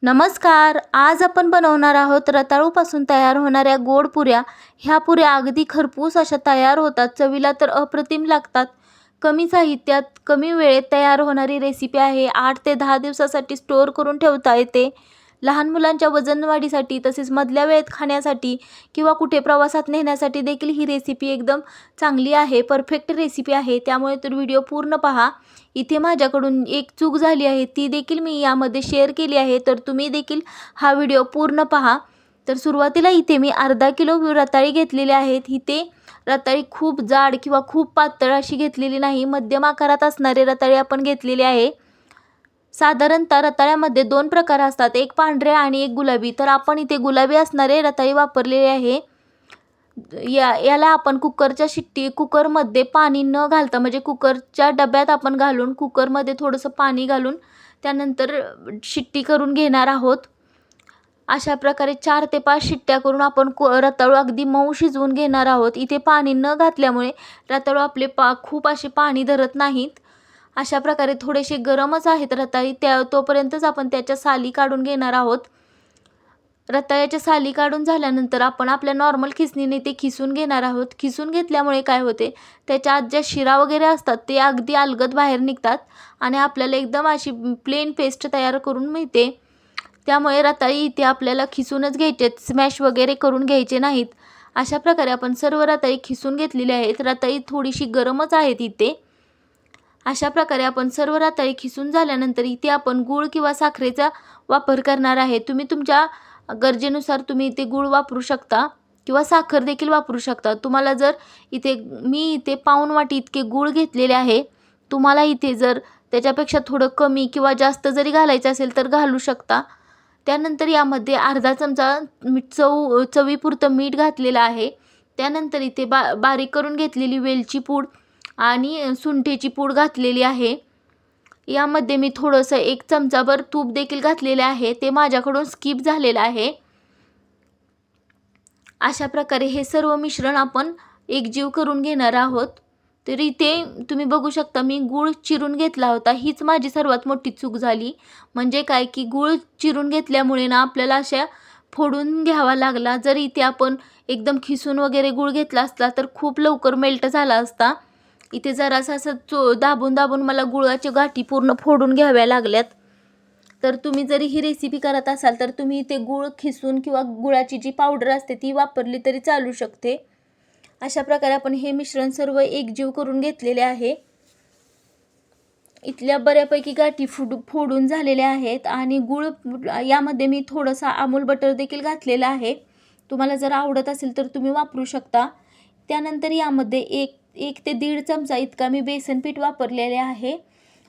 नमस्कार. आज आपण बनवणार आहोत रताळूपासून तयार होणाऱ्या गोड पुऱ्या. ह्या पुऱ्या अगदी खरपूस अशा तयार होतात. चवीला तर अप्रतिम लागतात. कमी साहित्यात कमी वेळेत तयार होणारी रेसिपी आहे. 8 ते 10 दिवसासाठी स्टोअर करून ठेवता येते. लहान मुलांच्या वजन वाढीसाठी तसेच मधल्या वेळेत खाण्यासाठी किंवा कुठे प्रवासात नेण्यासाठी देखील ही रेसिपी एकदम चांगली आहे. परफेक्ट रेसिपी आहे. त्यामुळे तर व्हिडिओ पूर्ण पहा. इथे माझ्याकडून एक चूक झाली आहे, ती देखील मी यामध्ये शेअर केली आहे, तर तुम्ही देखील हा व्हिडिओ पूर्ण पहा. तर सुरुवातीला इथे मी अर्धा किलो रताळी घेतलेली आहेत. इथे रताळी खूप जाड किंवा खूप पातळ अशी घेतलेली नाही, मध्यम आकारात असणारे रताळी आपण घेतलेले आहे. साधारणतः रताळ्यामध्ये 2 प्रकार असतात, एक पांढरे आणि एक गुलाबी. तर आपण इथे गुलाबी असणारे रताळी वापरलेले आहे. याला आपण कुकरमध्ये पाणी न घालता म्हणजे कुकरच्या डब्यात आपण घालून कुकरमध्ये थोडंसं पाणी घालून त्यानंतर शिट्टी करून घेणार आहोत. अशा प्रकारे 4 ते 5 शिट्ट्या करून आपण रताळू अगदी मऊ शिजवून घेणार आहोत. इथे पाणी न घातल्यामुळे रताळू आपले खूप असे पाणी धरत नाहीत. अशा प्रकारे थोडेसे गरमच आहेत रताळी, तोपर्यंतच आपण त्याच्या साली काढून घेणार आहोत. रताळ्याच्या साली काढून झाल्यानंतर आपण आपल्या नॉर्मल खिसणीने ते खिसून घेणार आहोत. खिसून घेतल्यामुळे काय होते, त्याच्या आत ज्या शिरा वगैरे असतात ते अगदी अलगद बाहेर निघतात आणि आपल्याला एकदम अशी प्लेन पेस्ट तयार करून मिळते. त्यामुळे रताळी इथे आपल्याला खिसूनच घ्यायचे, स्मॅश वगैरे करून घ्यायचे नाहीत. अशा प्रकारे आपण सर्व रताळी खिसून घेतलेली आहेत. रताळी थोडीशी गरमच आहेत इथे. अशा प्रकारे आपण सर्व रताळी खिसून झाल्यानंतर इथे आपण गूळ किंवा साखरेचा वापर करणार आहे. तुम्ही तुमच्या गरजेनुसार तुम्ही इथे गूळ वापरू शकता किंवा साखर देखील वापरू शकता. तुम्हाला जर मी इथे पाऊण वाटी इतके गूळ घेतलेले आहे. तुम्हाला इथे जर त्याच्यापेक्षा थोडं कमी किंवा जास्त जरी घालायचं असेल तर घालू शकता. त्यानंतर यामध्ये अर्धा चमचा चवीपुरतं मीठ घातलेलं आहे. त्यानंतर इथे बारीक करून घेतलेली वेलची पूड आणि सुंठेची पूड घातलेली आहे. यामध्ये मी थोडंसं 1 चमचाभर तूप देखील घातलेले आहे, ते माझ्याकडून स्किप झालेलं आहे. अशा प्रकारे हे सर्व मिश्रण आपण एकजीव करून घेणार आहोत. तर इथे तुम्ही बघू शकता मी गूळ चिरून घेतला होता. हीच माझी सर्वात मोठी चूक झाली. म्हणजे काय की गूळ चिरून घेतल्यामुळे ना आपल्याला अशा फोडून घ्यावा लागला. जर इथे आपण एकदम खिसून वगैरे गूळ घेतला असता तर खूप लवकर मेल्ट झाला असता. इथे जरासा असं दाबून दाबून मला गुळाच्या गाठी पूर्ण फोडून घ्याव्या लागल्यात. तर तुम्ही जरी ही रेसिपी करत असाल तर तुम्ही इथे गूळ खिसून किंवा गुळाची जी पावडर असते ती वापरली तरी चालू शकते. अशा प्रकारे आपण हे मिश्रण सर्व एकजीव करून घेतलेले आहे. इथल्या बऱ्यापैकी गाठी फोडून झालेल्या आहेत आणि गूळ यामध्ये मी थोडंसं अमूल बटर देखील घातलेलं आहे. तुम्हाला जर आवडत असेल तर तुम्ही वापरू शकता. त्यानंतर यामध्ये 1 ते 1.5 चमचा इतका मी बेसन पीठ वापरलेले आहे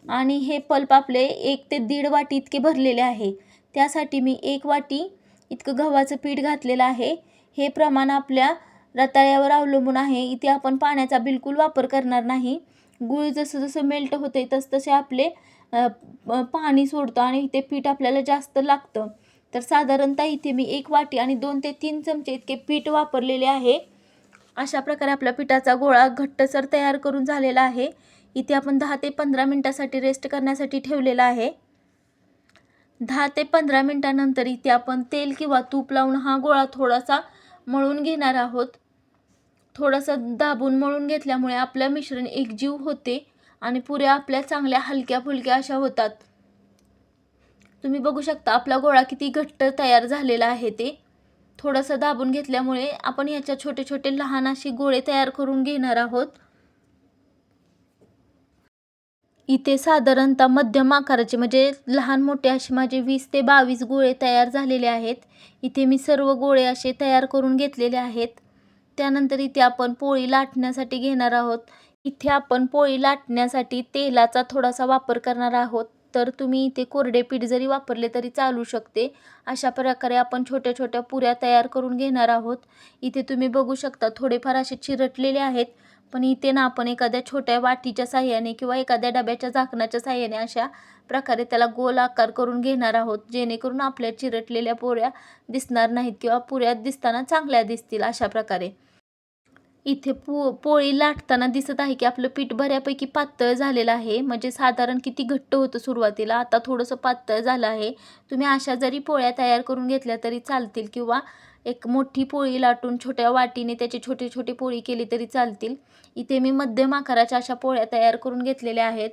आणि हे पल्प आपले 1 ते 1.5 वाटी इतके भरलेले आहे. त्यासाठी मी 1 वाटी इतकं गव्हाचं पीठ घातलेलं आहे. हे प्रमाण आपल्या रताळ्यावर अवलंबून आहे. इथे आपण पाण्याचा बिलकुल वापर करणार नाही. गूळ जसं जसं मेल्ट होते तसतसे आपले पाणी सोडतं आणि इथे पीठ आपल्याला जास्त लागतं. तर साधारणतः इथे मी 1 वाटी आणि 2 ते 3 चमचे इतके पीठ वापरलेले आहे. अशा प्रकारे आपला पिठाचा गोळा घट्टसर तयार करून झालेला आहे. इथे आपण 10 ते 15 मिनिटासाठी रेस्ट करण्यासाठी ठेवलेला आहे. 10 ते 15 मिनिटानंतर इथे आपण तेल किंवा तूप लावून हा गोळा थोडासा मळून घेणार आहोत. थोडंसं दाबून मळून घेतल्यामुळे आपलं मिश्रण एकजीव होते आणि पुऱ्या आपल्या चांगल्या हलक्या फुलक्या अशा होतात. तुम्ही बघू शकता आपला गोळा किती घट्ट तयार झालेला आहे. ते थोडंसं दाबून घेतल्यामुळे आपण याच्या छोटे छोटे लहान असे गोळे तयार करून घेणार आहोत. इथे साधारणतः मध्यम आकाराचे म्हणजे लहान मोठे असे माझे 20 ते 22 गोळे तयार झालेले आहेत. इथे मी सर्व गोळे असे तयार करून घेतलेले आहेत. त्यानंतर इथे आपण पोळी लाटण्यासाठी घेणार आहोत. इथे आपण पोळी लाटण्यासाठी तेलाचा थोडासा वापर करणार आहोत. तर तुम्ही इथे कोरडे पीठ जरी वापरले तरी चालू शकते. अशा प्रकारे आपण छोट्या छोट्या पुऱ्या तयार करून घेणार आहोत. इथे तुम्ही बघू शकता थोडेफार असे चिरटलेले आहेत. पण इथे ना आपण एखाद्या छोट्या वाटीच्या साह्याने किंवा एखाद्या डब्याच्या झाकणाच्या साह्याने अशा प्रकारे त्याला गोल आकार करून घेणार आहोत, जेणेकरून आपल्या चिरटलेल्या पोळ्या दिसणार नाहीत किंवा पुऱ्या दिसताना चांगल्या दिसतील. अशा प्रकारे इथे पोळी लाटताना दिसत आहे की आपलं पीठ बऱ्यापैकी पातळ झालेलं आहे. म्हणजे साधारण किती घट्ट होतं सुरुवातीला, आता थोडंसं पातळ झालं आहे. तुम्ही अशा जरी पोळ्या तयार करून घेतल्या तरी चालतील किंवा एक मोठी पोळी लाटून छोट्या वाटीने त्याची छोटी छोटी पोळी केली तरी चालतील. इथे मी मध्यम आकाराच्या अशा पोळ्या तयार करून घेतलेल्या आहेत.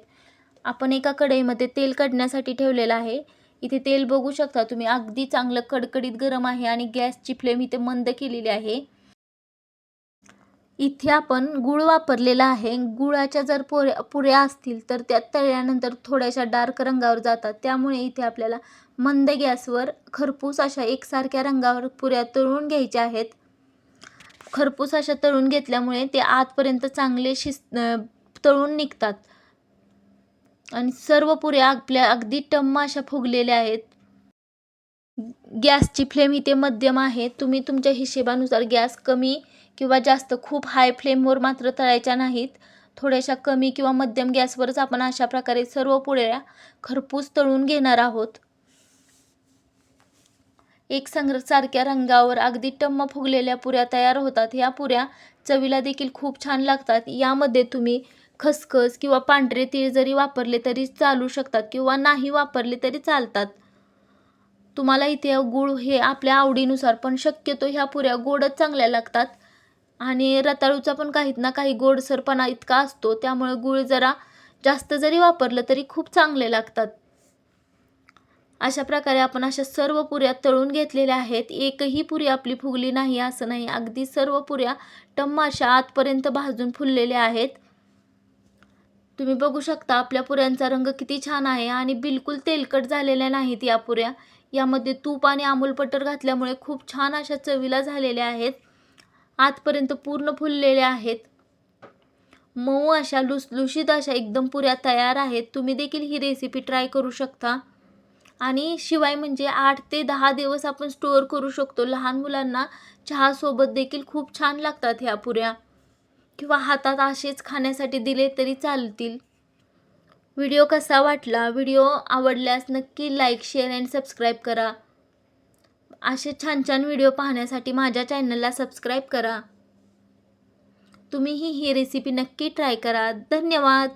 आपण एका कढईमध्ये तेल काढण्यासाठी ठेवलेलं आहे. इथे तेल बघू शकता तुम्ही, अगदी चांगलं कडकडीत गरम आहे आणि गॅसची फ्लेम इथे मंद केलेली आहे. इथे आपण गूळ वापरलेला आहे. गुळाच्या जर पुऱ्या असतील तर त्या तळल्यानंतर थोड्याशा डार्क रंगावर जातात. त्यामुळे इथे आपल्याला मंद गॅसवर खरपूस अशा एकसारख्या रंगावर पुऱ्या तळून घ्यायच्या आहेत. खरपूस अशा तळून घेतल्यामुळे ते आतपर्यंत चांगले तळून निघतात आणि सर्व पुऱ्या आपल्या अगदी टम्म अशा फुगलेल्या आहेत. गॅसची फ्लेम इथे मध्यम आहे. तुम्ही तुमच्या हिशेबानुसार गॅस कमी किंवा जास्त, खूप हाय फ्लेमवर मात्र तळायच्या नाहीत. थोड्याशा कमी किंवा मध्यम गॅसवरच आपण अशा प्रकारे सर्व पुऱ्या खरपूस तळून घेणार आहोत. सारख्या रंगावर अगदी टम्म फुगलेल्या पुऱ्या तयार होतात. ह्या पुऱ्या चवीला देखील खूप छान लागतात. यामध्ये तुम्ही खसखस किंवा पांढरे तीळ जरी वापरले तरी चालू शकतात किंवा नाही वापरले तरी चालतात. तुम्हाला इथे गूळ हे आपल्या आवडीनुसार, पण शक्यतो ह्या पुऱ्या गोडच चांगल्या लागतात आणि रताळूचा पण काही ना काही गोडसरपणा इतका असतो, त्यामुळे गूळ जरा जास्त जरी वापरलं तरी खूप चांगले लागतात. अशा प्रकारे आपण अशा सर्व पुऱ्या तळून घेतलेल्या आहेत. एकही पुरी आपली फुगली नाही असं नाही, अगदी सर्व पुऱ्या टम्म अशा आतपर्यंत भाजून फुललेल्या आहेत. तुम्ही बघू शकता आपल्या पुऱ्यांचा रंग किती छान आहे आणि बिलकुल तेलकट झालेल्या नाहीत या पुऱ्या. यामध्ये तूप आणि अमूल बटर घातल्यामुळे खूप छान अशा चवीला झालेल्या आहेत. आतपर्यंत पूर्ण फुललेल्या आहेत. मऊ अशा लुसलुशीत अशा एकदम पुऱ्या तयार आहेत. तुम्ही देखील ही रेसिपी ट्राय करू शकता आणि शिवाय म्हणजे 8 ते 10 दिवस आपण स्टोअर करू शकतो. लहान मुलांना चहासोबत देखील खूप छान लागतात ह्या पुऱ्या किंवा हातात असेच खाण्यासाठी दिले तरी चालतील. व्हिडिओ कसा वाटला? व्हिडिओ आवडल्यास नक्की लाईक, शेअर आणि सबस्क्राईब करा. असे छान छान व्हिडिओ पाहण्यासाठी माझ्या चॅनलला सबस्क्राईब करा. तुम्हीही ही रेसिपी नक्की ट्राय करा. धन्यवाद.